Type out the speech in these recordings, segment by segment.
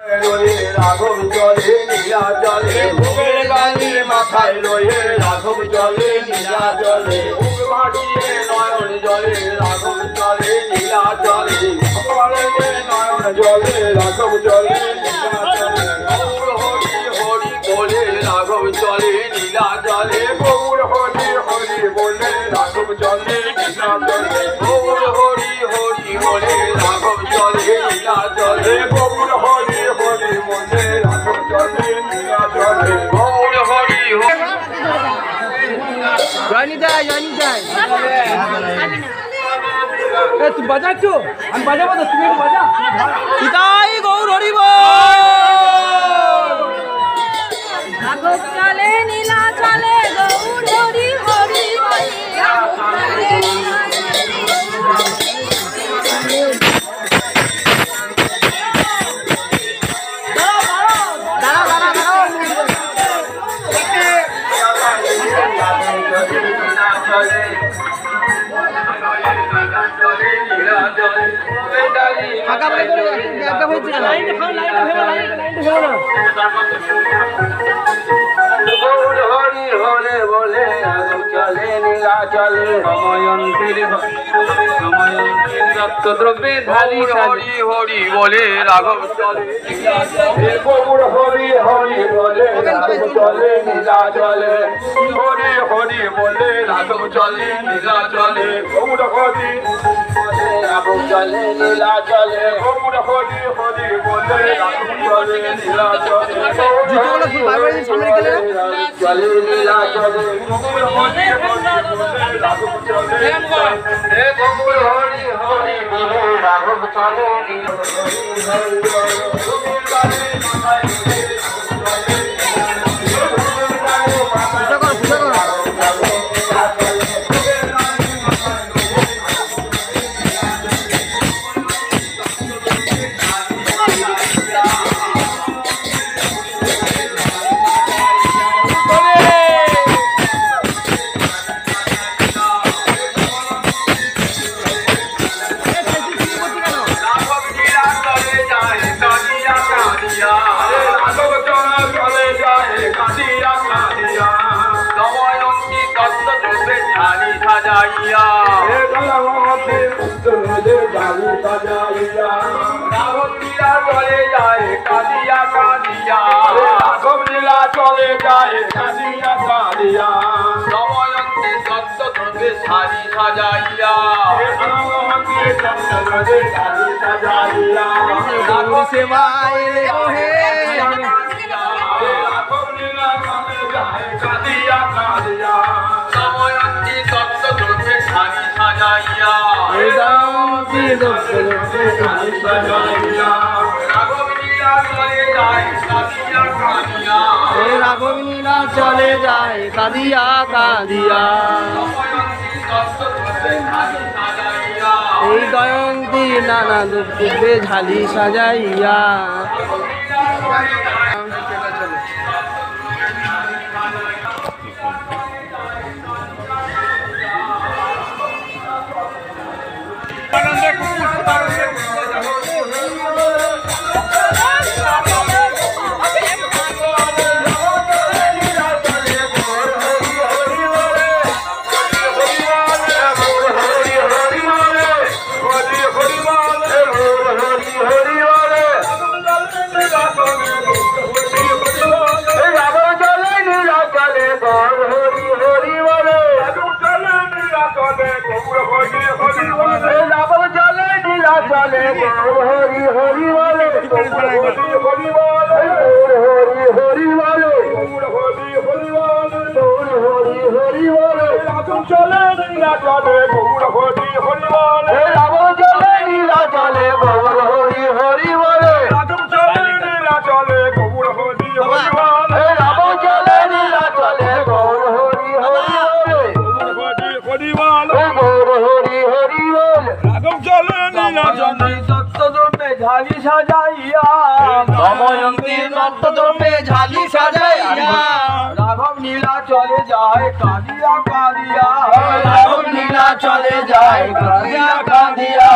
রাঘব জলে নীলা জলে ভোগের গানে মাথায় লয়ে রাঘব জলে নীলা জলে বুক ভাটিয়ে নয়ন জলে রাঘব জলে নীলা জলে নয়ন জলে রাঘব জলে নীলা জলে গৌর হরি হরি বলে রাঘব জলে নীলা জলে গৌর হরি হরি বলে রাঘব জলে নীলা জলে গৌর হরি হরি বলে রাঘব জলে নীলা জলে গৌর হরি হরি বলে রাঘব জলে নীলা জলে গৌর হরি জয়নি যায় তুই বাজা একটু আমি বাজাবো তো তুমি একটু বাজা পিতাই গৌর হরি রাঘব চলে নীলা চলে গৌর হরি হরি হরি গৌর হরি হরে বলে চলে নীলা চলে সময়ন্তীর রক্তদ্রব্যে ধারি হরি হরি বলে রাঘব চলে গৌর হরি হরি বলে রাঘব চলে নীলা চলে হরি হরি বলে রাঘব চলে নীলা চলে গৌর হরি রাঘব চলে নীলা চলে গৌর হরি হরি বলে রাঘব চলে নীলা চলে চলে নীলা চলে গৌর হরি হরি বলে রাঘব চলে হে গৌর হরি হরি বলে রাঘব চলে নীলা চলে যায় কাঁদিয়া কাঁদিয়া দময়ন্তী দত্ত দ্রব্যে শাড়ি সাজাইয়া কাঁদিয়া কাঁদিয়া দময়ন্তী দত্ত দ্রব্যে শাড়ি সাজাইয়া রাঘব নীলা চলে যায় কাঁদিয়া কাঁদিয়া এই দয়ন্তী নানা দুঃখে ঝালি সাজাইয়া চলে গৌর হরি হরি বলে হরি হরি হরি বলে হরি হরি গৌর হরি হরি বলে চলে নীলা চলে গৌর হরি হরি বলে রাবণ চলে নীলা চলে গৌর হরি হরি বলে চলে নীলা চলে গৌর হরি হরি বলে রাবণ চলে নীলা চলে গৌর হরি হরি বলে হরি বলে গৌর হরি হরি বলে রাঘব চলে নীলা চলে দত্তদ্রব্যে ঝালি সাজাইয়া দময়ন্তী দত্তদ্রব্যে ঝালি সাজাইয়া রাঘব নীলা চলে যায় কাঁদিয়া কাঁদিয়া রাঘব নীলা চলে যায় কাঁদিয়া কাঁদিয়া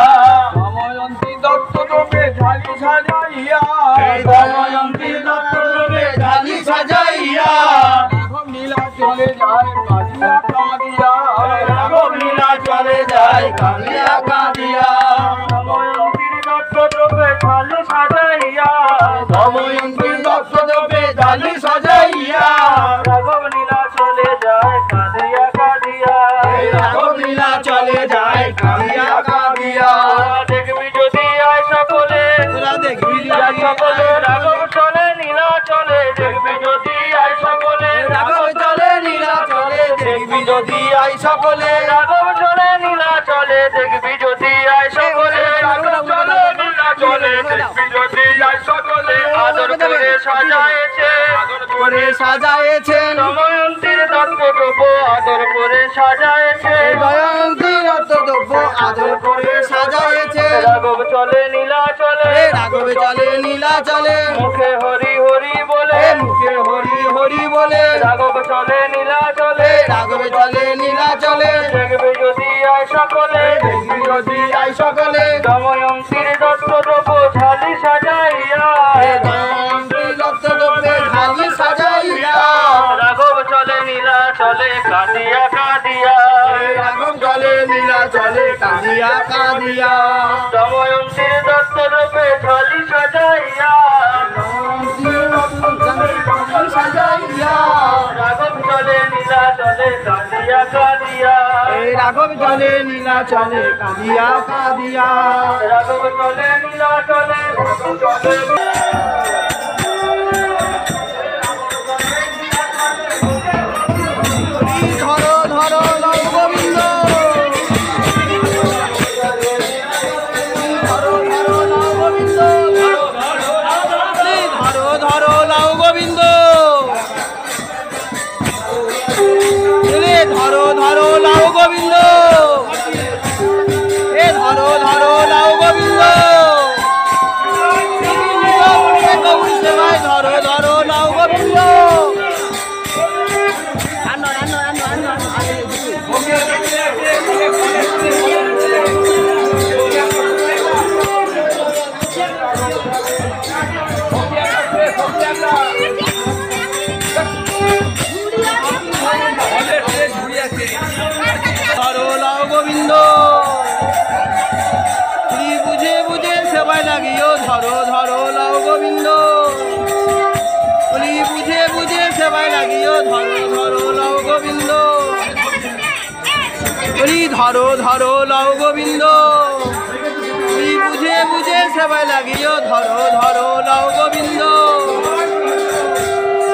দময়ন্তী দত্তদ্রব্যে ঝালি সাজাইয়া দময়ন্তী দত্তরূপে ঝালি সাজাইয়া রাঘব লীলা চলে যায় কাঁদিয়া কাঁদিয়া রাঘব লীলা চলে যায় কাঁদিয়া কাঁদিয়া দময়ন্তীর দত্তরূপে ঝালি সাজাইয়া দময়ন্তীর দত্তরূপে ঝালি সাজাইয়া রাঘব লীলা চলে যায় কাঁদিয়া কাঁদিয়া রাঘব লীলা চলে যায় কাঁদিয়া কাঁদিয়া দেখবি যদি আয় সকলে তোরা দেখবি আয় সকলে রাঘব চলে নীলা চলে দেখবি যদি আয় সকলে রাঘব চলে নীলা চলে দেখবি যদি আয় সকলে রাঘব চলে নীলা চলে দেখবি যদি আয় সকলে রাঘব চলে নীলা চলে দেখবি যদি আয় সকলে আদর করে সাজায়েছে আদর করে সাজায়েছে দময়ন্তীর দত্তদ্রব্য আদর করে সাজায়েছে দময়ন্তীর দত্তদ্রব্য আদর করে সাজায়েছে রাঘব চলে নীলা চলে রাঘব চলে নীলা চলে মুখে হরি হরি বলে মুখে হরি হরি বলে রাঘব চলে নীলা চলে রাঘব চলে নীলা চলে দেখবে যদি আয় সকলে দেখবি যদি আয় সকলে দময়ন্তীর দত্তদ্রব্য ঝালি সাজাইয়া দময়ন্তীর দত্তদ্রব্যে ঝালি সাজাইয়া রাঘব চলে নীলা চলে কাঁদিয়া কাঁদিয়া রাঘব চলে নীলা চলে কাঁদিয়া কাঁদিয়া দময়ন্তীর দত্তদ্রব্যে ঝালি সাজাইয়া সাজাইয়া রাঘব চলে নীলা চলে কাঁদিয়া কাঁদিয়া রাঘব চলে নীলা চলে কাঁদিয়া কাঁদিয়া রাঘব চলে নীলা চলে ধরো ধরো নব গোবিন্দ ধরো ধরো নব গোবিন্দ ধরো ধরো লাউ গোবিন্দ ধরো ধরো লাউ গোবিন্দ এ ধরো ধরো লাউ গোবিন্দ গৌরী সেবায় ধরো ধরো লাউ গোবিন্দ ধরো লাউ গোবিন্দ তুই বুঝে বুঝে সেবায় লাগিও ধরো ধরো লাউ গোবিন্দ তুই বুঝে বুঝে সেবায় লাগিও ধরো ধরো লাউ গোবিন্দ তুই ধরো ধরো লাউ গোবিন্দ তুই বুঝে বুঝে সেবায় লাগিও ধরো ধরো লাউ গোবিন্দ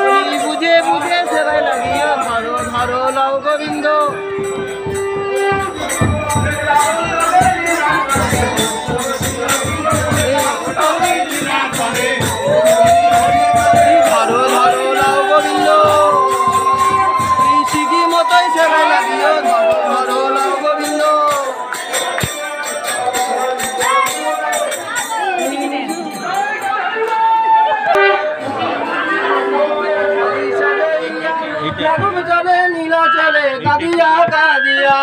তুই বুঝে বুঝে সেবায় লাগিও ধরো ধরো লাউ গোবিন্দ ধরো ধরো লাউ গোবিন্দ তুই শিখি মতোই সেবায় লাগিও ধরো ধরো লাউ গোবিন্দ রাঘব চলে নীলা চলে কাঁদিয়া কাঁদিয়া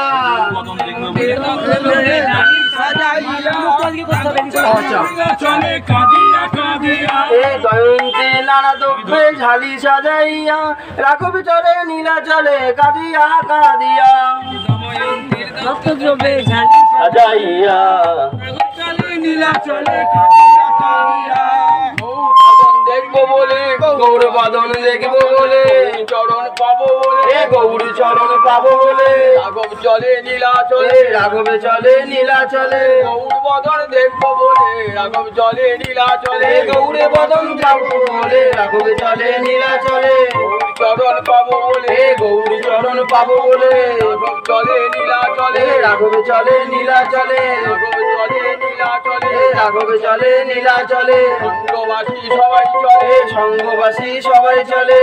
দয়ন্তী নানা দ্রব্যে ঝালি সাজাইয়া রাঘব চলে নীলা চলে কাঁদিয়া কাঁদিয়া দ্রব্যে ঝালি সাজাইয়া চলে নীলা চলে কাঁদিয়া কাঁদিয়া দেখবো বলে গৌর বাদন দেখবো বলে চরণ পাবো বলে গৌর চরণ পাবো বলে রাঘব চলে নীলা চলে রাঘব চলে নীলা চলে গৌর বদন দেখবো বলে রাঘব চলে নীলা চলে গৌর বদন যাবো বলে রাঘব চলে নীলা চলে চরণ পাবো বলে গৌর চরণ পাবো বলে রাঘব চলে নীলা চলে রাঘব চলে নীলা চলে রাঘব চলে নীলা চলে রাঘব চলে নীলা চলে সঙ্গবাসী সবাই চলে সঙ্গবাসী সবাই চলে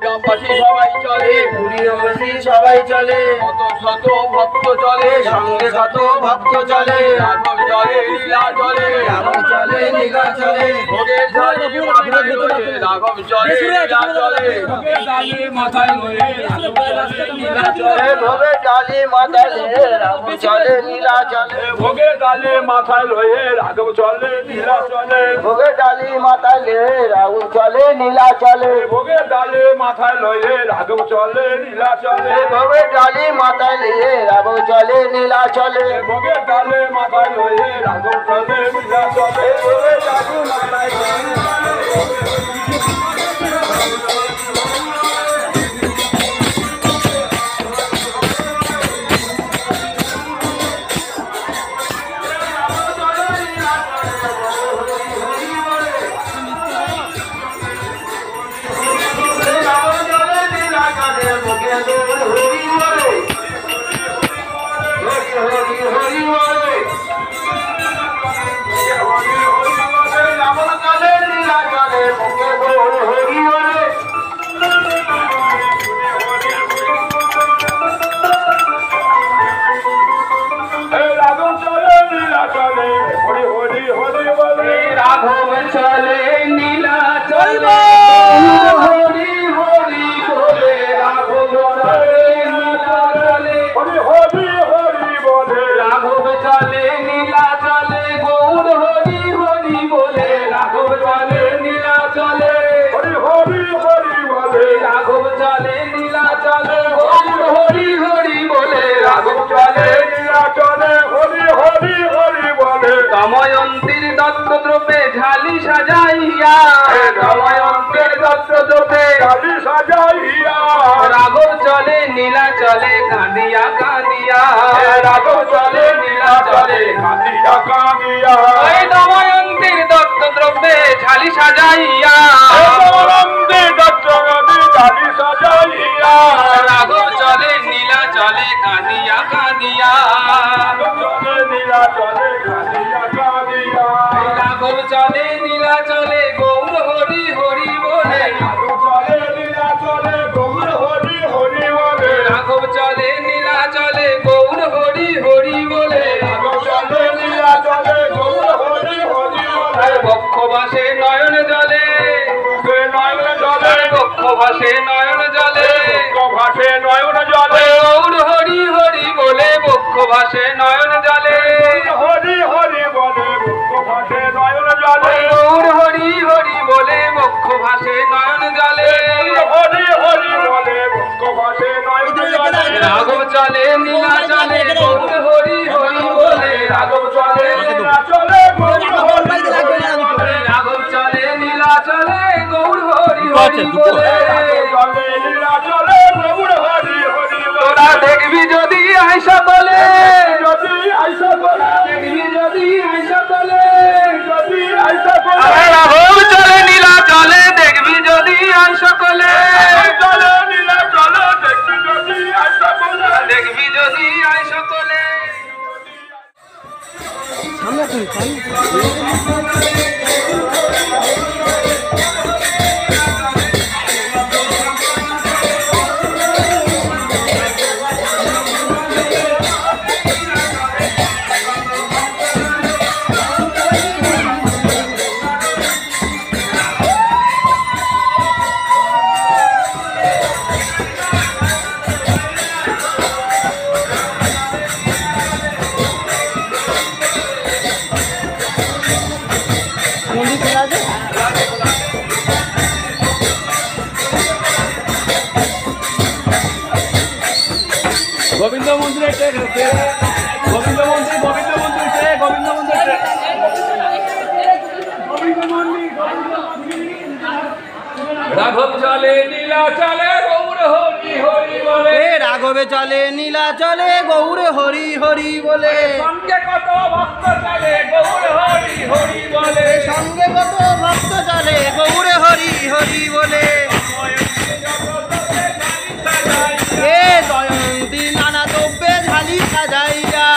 গ্রামবাসী সবাই চলে পুরীবাসী সবাই চলে কত শত ভক্ত চলে সঙ্গে শত ভক্ত চলে রাঘব চলে নীলা চলে রাঘব চলে নীলা চলে ভোগের ঝালি মাথায় লয়ে রাঘব চলে নীলা চলে ভোগের ডালি মাথায় লয়ে রাঘব চলে নীলা চলে ভোগের ডালি মাথায় লয়ে রাঘব চলে নীলা চলে ভোগের ডালি মাথায় লয়ে রাঘব চলে নীলা চলে ভোগের ডালি মাথায় চলে রাঘব চলে নীলা চলে ভোগের ডালে মাথায় লয়ে রাঘব চলে নীলা চলে ভোগের ডালি মাথায় নিয়ে রাঘব চলে নীলা চলে ভোগের ডালে মাথায় লয়ে রাঘব চলে নীলা চলে ভোগের ডালে মাথায় রাঘব চলে নীলা চলে হরি হরি বলে রাঘব চলে নীলা চলে হরি হরি হরি বলে রাঘব চলে নীলা চলে গৌর হরি হরি বলে রাঘব চলে নীলা চলে হরি হরি হরি বলে রাঘব চলে নীলা চলে গৌর হরি হরি বলে রাঘব চলে নীলা চলে হরি হরি হরি বলে দময়ন্তীর দত্তদ্রব্যে ঝালি সাজাইয়া দময়ন্তীর দত্তদ্রব্যে ডালি সাজাইয়া রাঘব চলে নীলা চলে কাঁদিয়া কাঁদিয়া রাঘব চলে নীলা চলে কাঁদিয়া কাঁদিয়া ওই দময়ন্তীর দত্তদ্রব্যে ঝালি সাজাইয়া ডালি সাজাইয়া রাঘব চলে নীলা চলে কাঁদিয়া কাঁদিয়া চলে নীলা চলে কাঁদিয়া কাঁদিয়া রাঘব চলে নীলা চলে গৌর হরি হরি বলে চলে নীলা চলে গৌর হরি হরি বলে রাঘব চলে নীলা চলে গৌর হরি হরি বলে চলে নীলা চলে গৌর হরি হরি বলে বক্ষ ভাসে নয়ন জলে সে নয়ন জলে বক্ষ ভাসে নয়ন জলে ভাসে নয়ন জলে গৌর হরি হরি বলে বক্ষ ভাসে নয়ন জলে হরি হরি বলে ভাসে নয়ন জলে গৌর হরি হরি বলে বক্ষ ভাসে নয়ন জলে হরি হরি বলে ভাসে নয়ন জলে রাঘব চলে নীলা চলে গৌর হরি হরি বলে রাঘব চলে নীলা চলে গৌর হরি রাঘব চলে নীলা চলে গৌর হরি হরি বলে চলে নীলা চলে গৌর হরি হরি তোরা দেখবি যদি আইসা বলে যদি আইসা বলে দেখবি যদি আইসা বলে যদি আইসা বলে রাঘব চলে নীলা চলে দেখবি যদি আইসা বলে চলে নীলা চলে দেখবি যদি আইসা বলে দেখবি যদি আইসা বলে গোবিন্দ মন্দিরে গোবিন্দ মন্দির গোবিন্দ মন্দির রাঘব চলে নীলা চলে গৌর হরি হরি বলে রাঘবে চলে নীলা চলে গৌর হরি হরি বলে সঙ্গে কত ভক্ত চলে গৌর হরি হরি বলে সঙ্গে কত ভক্ত চলে গৌর হরি হরি বলে এ জয়ন্তী নানা দ্রব্যে ঝালি সাজাইয়া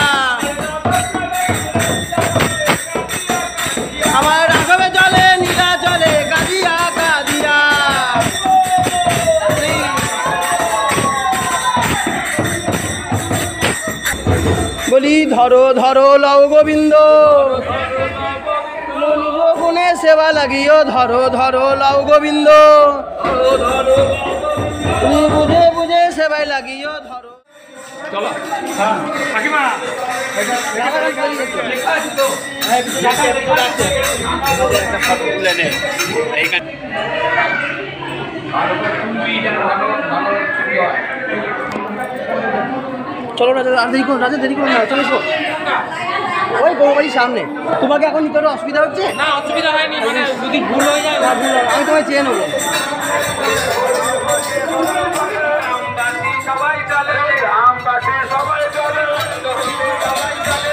আমার রাঘবে চলে নীলা চলে কাঁদিয়া কাঁদিয়া বলি ধরো ধরো লও গোবিন্দ গুণে সেবা লাগিও ধরো ধরো লও গোবিন্দ তুমি বুঝে বুঝে সেবাই লাগিও ধরো চলো কাকিমা লেখা আছে তো চলো রাজা, আর দেরি করো রাজা, দেরি করো না, চলে এসো। ওই বউবাড়ির সামনে। তোমাকে এখন নিতে অসুবিধা হচ্ছে? না অসুবিধা হয়নি, মানে যদি ভুল হয়ে যায় না, ভুল হবে। আমি তোমায় চেয়ে নেবো। সবাই চলে আমবাসী সবাই চলে সবাই চলে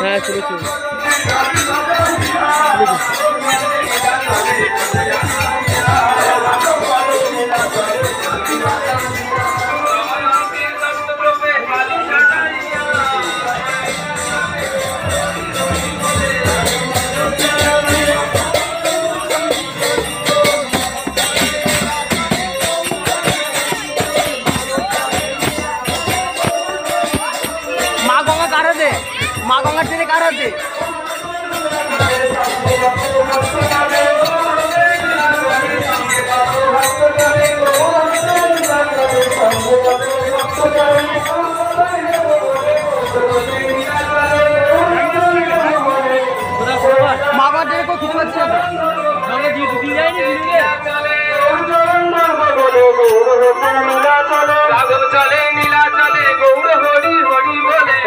হ্যাঁ, চলো চলো। মা গঙ্গা কার হাতে? মা গঙ্গার ট্রেনে কার হাতে? মা গঙ্গার ট্রেনে কেউ খুঁজে পাচ্ছি না। দিয়ে যায়নি দিদিকে।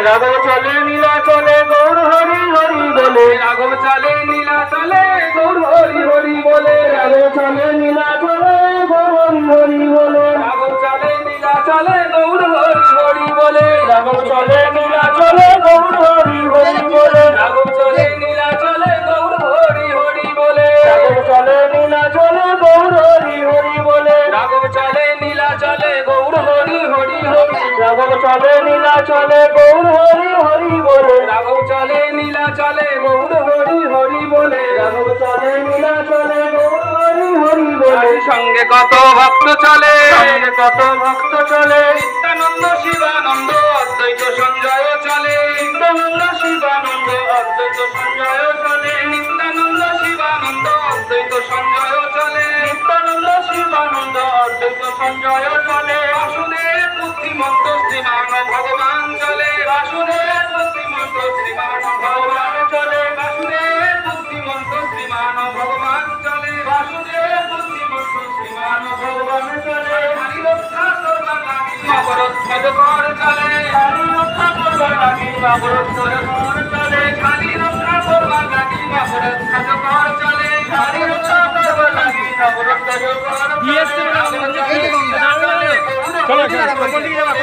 রাঘব চলে নীলা চলে গৌর হরি হরি বলে রাঘব চলে নীলা চলে গৌর হরি হরি বলে রাঘব চলে নীলা চলে গৌর হরি হরি বলে রাঘব চলে নীলা চলে গৌর হরি বলে রাঘব চলে নীলা চলে গৌর হরি হরি বলে রাঘব চলে নীলা চলে গৌর হরি হরি বলে রাঘব চলে নীলা চলে গৌর হরি হরি বলে রাঘব চলে নীলা চলে গৌর হরি হরি বলে রাঘব চলে নীলা চলে গৌর হরি হরি হরি রাঘব চলে নীলা চলে গৌর হরি হরি বলে রাঘব চলে নীলা চলে গৌর হরি হরি বলে রাঘব চলে নীলা চলে গৌর হরি হরি বলে সঙ্গে কত ভক্ত চলে সঙ্গে কত ভক্ত চলে নিত্যানন্দ শিবানন্দ অদ্বৈত সঞ্জয় চলে নিত্যানন্দ শিবানন্দ অদ্বৈত সঞ্জয় চলে নিত্যানন্দ শিবানন্দ অদ্বৈত সঞ্জয় চলে নিত্যানন্দ শিবানন্দ অদ্বৈত সঞ্জয় চলে বাসুদেব বুদ্ধিমন্ত শ্রীমান ভগবান চলে বাসুদেব বুদ্ধিমন্ত শ্রীমান ভগবান চলে বাসুদেব বুদ্ধিমন্ত শ্রীমান ভগবান চলে বাসুদেব বুদ্ধিমন্ত শ্রীমান ভগবান চলে হরি রক্ষা করবার লাগি অবরোধ কর চলে হরি রক্ষা করবার লাগি অবরোধ কর চলে হরি রক্ষা করবার লাগি অবরোধ কর চলে হরি রক্ষা করবার লাগি অবরোধ কর দিয়েছে না এই যে গঙ্গা চলো চলো কোন দিকে যাবা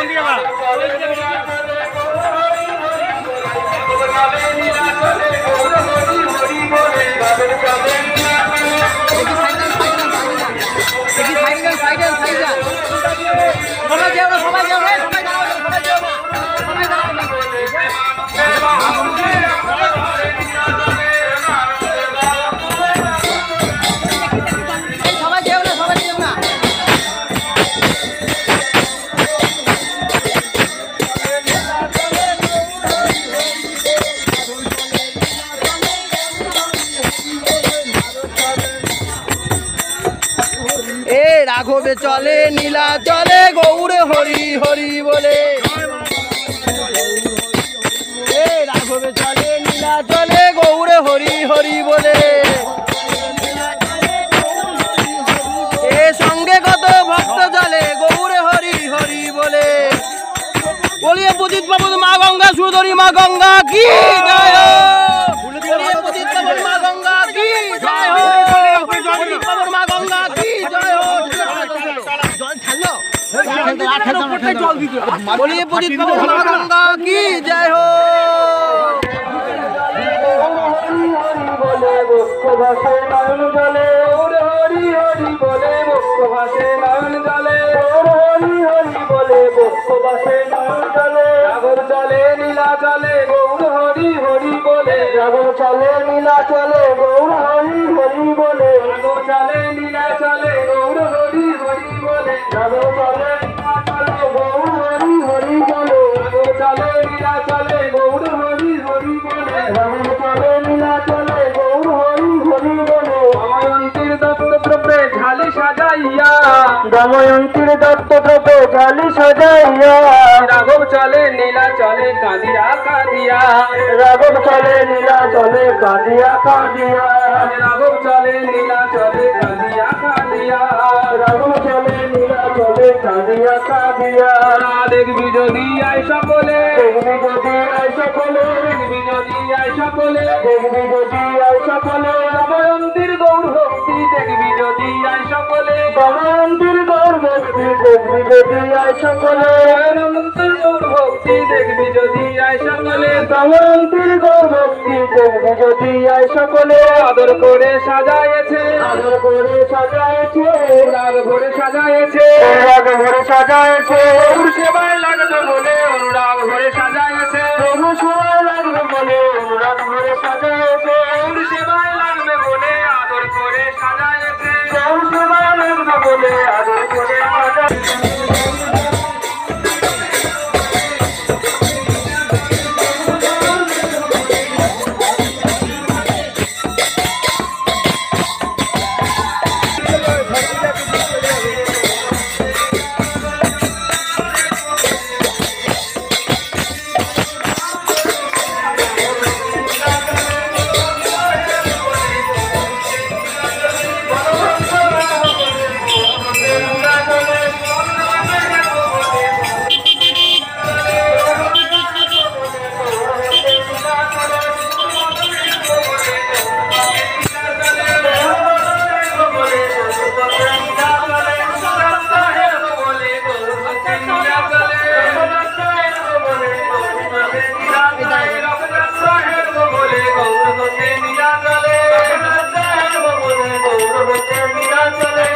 সবাই যাও না, সবাই যাও না, সবাই যাও না, সবাই যাও না, সবাই যাও না। সবাই যেও না, সবাই যেও না। এ রাঘবে চলে নীলা চলে গৌরে হরি হরি বলে এ রাঘবে চলে নীলা চলে গৌরে হরি হরি বলে এ সঙ্গে কত ভক্ত চলে গৌরে হরি হরি বলে বলিয়ে পুজিত প্রভু মা গঙ্গা সুদরী মা গঙ্গা কি জয় হো বলিয়ে প্রদীপ প্রভু মা গঙ্গা কি জয় হো বলিয়ে প্রভু মা গঙ্গা কি জয় হো জল ঠালো বলিয়ে প্রদীপ প্রভু মা গঙ্গা কি জয় হো ভাষে নয়ন জলে হরি হরি বলে মুক্ত ভাষে নয়ন জলে হরি হরি বলে মুক্ত ভাষে নয়ন জলে রাগর চলে নীলা চলে গৌর হরি হরি বলে রাগর চলে নীলা চলে গৌর হরি হরি বলে রাগর চলে নীলা চলে গৌর হরি হরি বলে রাগর চলে নীলা চলে গৌর হরি হরি বলে রাগর চলে নীলা চলে গৌর হরি হরি বলে রাগর চলে নীলা চলে গৌর হরি হরি বলে দময়ন্তীর দত্তদ্রব্যে ঝালি সাজাইয়া দময়ন্তীর দত্তদ্রব্যে ঝালি সাজাইয়া রাঘব চলে নীলা চলে কাঁদিয়া কাঁদিয়া রাঘব চলে নীলা চলে কাঁদিয়া কাঁদিয়া রাঘব চলে নীলা চলে কাঁদিয়া কাঁদিয়া রাঘব চলে নীলা চলে কাঁদিয়া কাঁদিয়া দেখবি যদি আয় সকলে দেখবি যদি আয় সকলে দেখবি যদি আয় সকলে দেখবি যদি আয় সকলে দময়ন্তীর গৌর ভক্তি দেখবি যদি আয় সকলে দময়ন্তীর গৌর ভক্তি দেখবি যদি আয় সকলে দময়ন্তীর গৌর ভক্তি দেখবি যদি আয় সকলে দময়ন্তীর গৌর ভক্তি দেখবি যদি আয় সকলে আদর করে সাজায়েছে আদর করে সাজায়েছে রাগ ভরে সাজায়েছে রাগ ভরে সাজায়েছে প্রভু সেবায় লাগবে বলে অনুরাগ ভরে সাজায়েছে প্রভু সেবায় লাগবে বলে অনুরাগ ভরে সাজায়েছে প্রভু সেবায় লাগবে বলে আদর করে সাজায়েছে প্রভু সেবায় লাগবে বলে আদর করে সাজায়েছে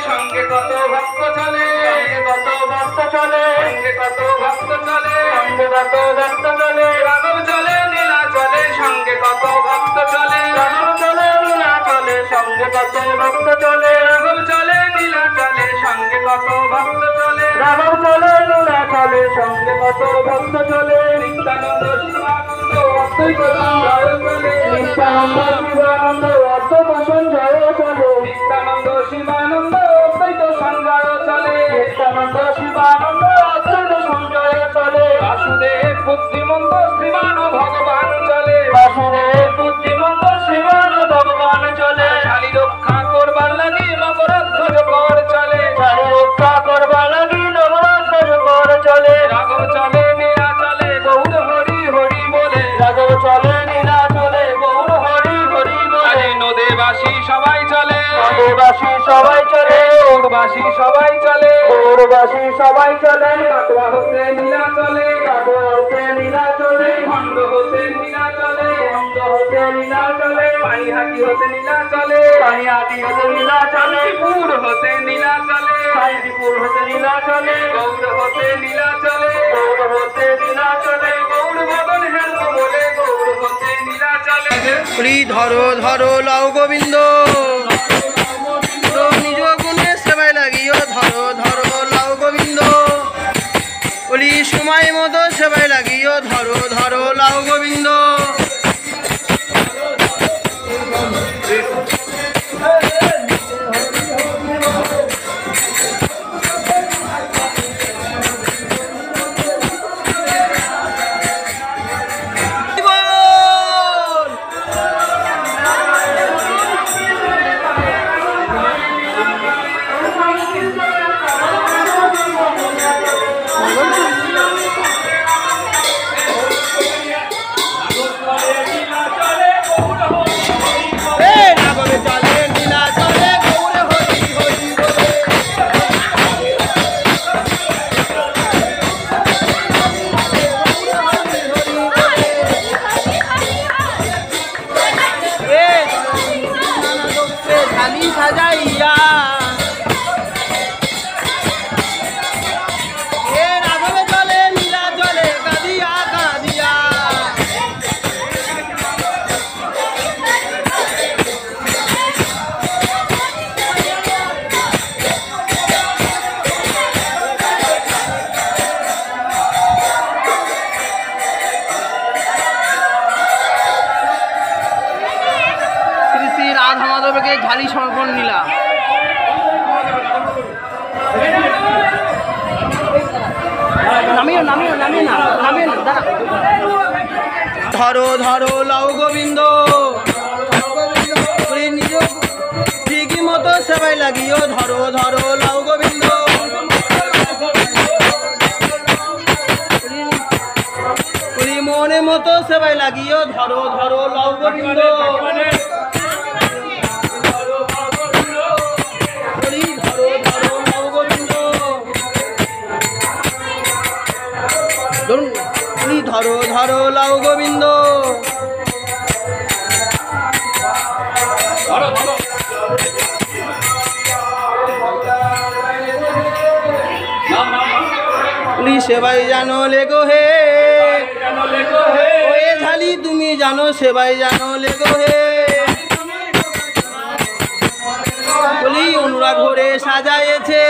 সঙ্গে কত ভক্ত চলে কত ভক্ত চলে কত ভক্ত চলে কত ভক্ত চলে রাঘব চলে নীলা চলে সঙ্গে কত ভক্ত চলে রাঘব চলে নীলা চলে সঙ্গে কত ভক্ত চলে রাঘব চলে নীলা চলে সঙ্গে কত ভক্ত চলে রাঘব চলে নীলা চলে সঙ্গে কত ভক্ত চলে নিত্যানন্দ শিবানন্দ অদ্বৈত সঞ্জয় চলে নিত্যানন্দ শিবানন্দ অদ্বৈত সঞ্জয় চলে নিত্যানন্দ শিবানন্দ অদ্বৈত সঞ্জয় চলে নিত্যানন্দ শিবানন্দ অদ্বৈত সঞ্জয় চলে বাসুদেব বুদ্ধিমন্ত শ্রীমান ভগবান চলে বাসুদেব বুদ্ধিমন্ত শ্রীমান ভগবান চলে শালী রক্ষা করবার লাগি নবরধ্বজ কর চলে শালী রক্ষা করবার লাগি নবরধ্বজ কর চলে রাঘব চলে নীলা চলে গৌর হরি হরি বলে রাঘব চলে নীলা চলে গৌর হরি হরি বলে নদেবাসী সবাই চলে নদেবাসী সবাই চলে গৌরবাসী সবাই চলে গৌরবাসী সবাই চলে কাটোয়া হতে নীলা চলে কাটোয়া হতে নীলা চলে খণ্ড হতে নীলা চলে খণ্ড হতে নীলা চলে পানিহাটি হতে নীলা চলে পানিহাটি হতে নীলা চলে পুর হতে নীলা চলে সাইদিপুর হতে নীলা চলে গৌর হতে নীলা চলে গৌর হতে নীলা চলে গৌর ভগন হেন বলে গৌর হতে নীলা চলে ধরো ধরো লাউ গোবিন্দ নিজ গুণে সেবায় লাগিও ধরো ধরো লাউ গোবিন্দ বলি সময় মতো সেবায় লাগিও ধরো ধরো লাউ গোবিন্দ ধরো ধরো লাউ গোবিন্দ নিজ ঠিকই মতো সেবাই লাগিও ধরো ধরো লাউ গোবিন্দ মনে মতো সেবাই লাগিও ধরো ধরো লাউ গোবিন্দ ধরো ধরো লাউ গোবিন্দ সেবাই জানো লেগো হে ওয়ে ঝালি তুমি জানো সেবাই জানো লেগো হে বলি অনুরাগ ঘরে সাজায়েছে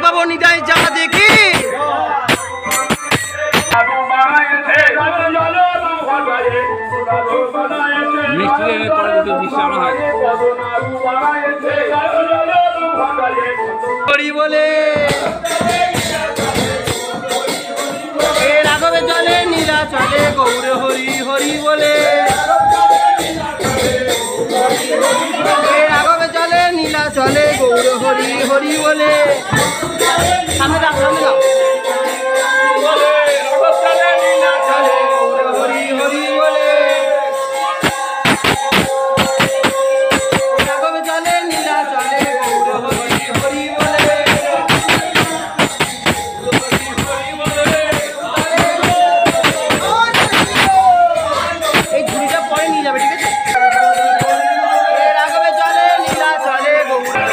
বাবু নিতাই যা দেখি বলে রাঘবে চলে নীলা চলে গৌর হরি হরি বলে রাঘবে চলে নীলা চলে গৌর হরি হরি বলে সামনে দাও সামনে দাও হরি হরি বলে রাঘবে চলে নীলা চলে গৌর হরি হরি বলে এই ঝুড়িটা পরে নিয়ে যাবে ঠিক আছে রাঘবে চলে নীলা চলে গৌর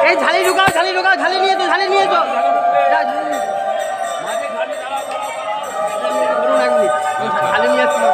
এই ঝালি ঢুকাও ঝালি নিয়ে তো ঝালি নিয়ে তো ঝালি নিয়ে আসছি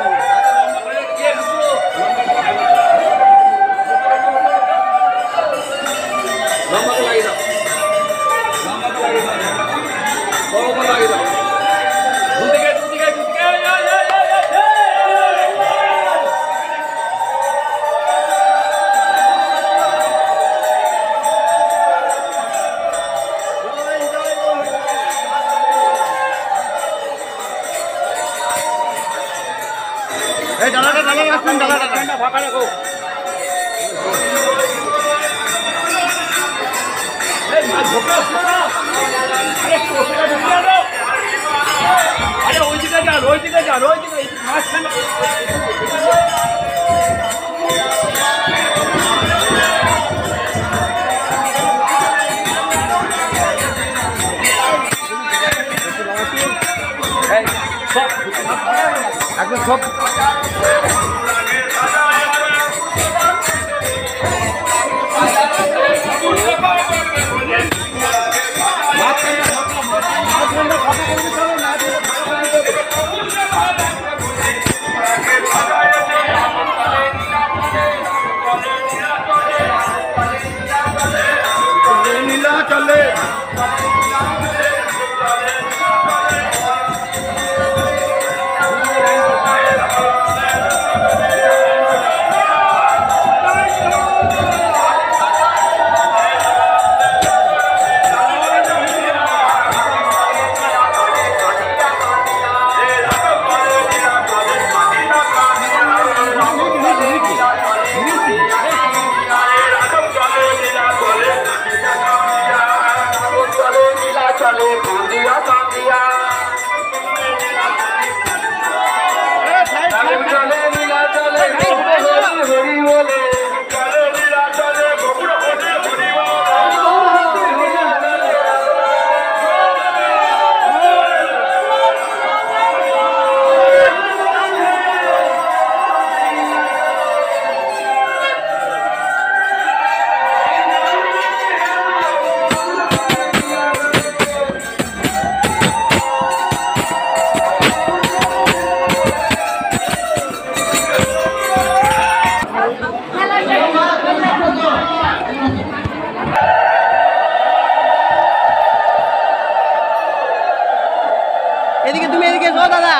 এদিকে তুমি এদিকে এসো দাদা,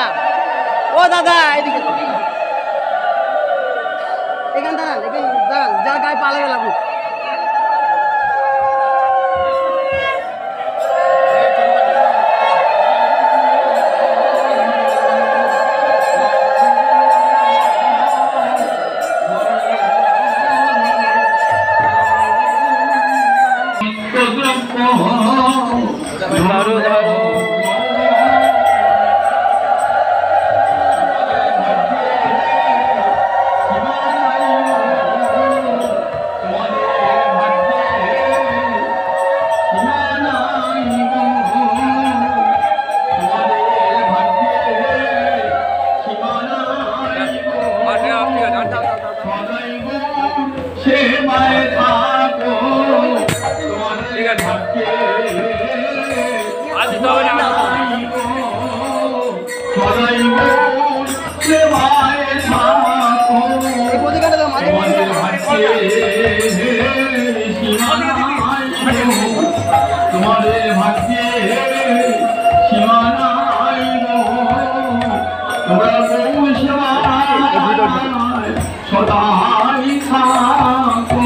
ও দাদা এদিকে এখানে দাঁড়ান, এখানে দাঁড়ান, যার গায়ে পালাবে লাগুক। ধরো ধরো তোমাদের ভাগ্যে সীমানাই তোমরা গৌ সেবায় সদাই থাকো।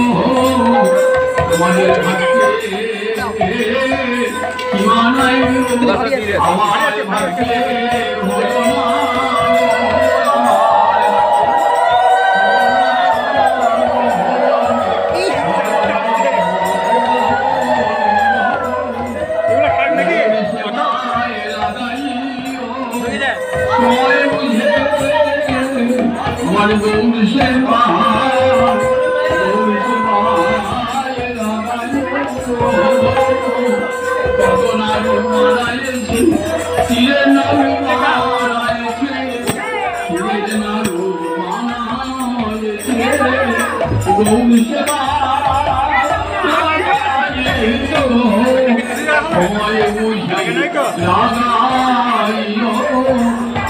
তোমাদের ভাগ্যে সীমানাই আমার ভাগ্যে হলো না।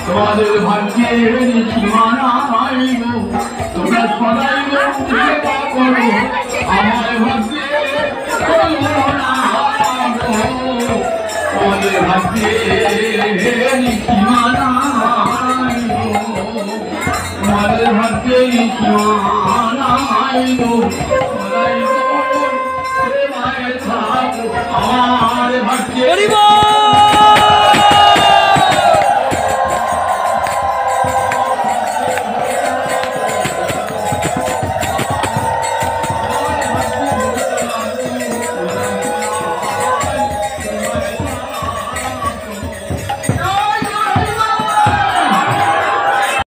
তোমাদের ভাগ্যের সীমানাই তোমরা সদাই সেবা করো আমার ভাগ্যে তোমাদের ভাগ্যের সীমানাই তোমাদের ভাগ্যের সীমানাই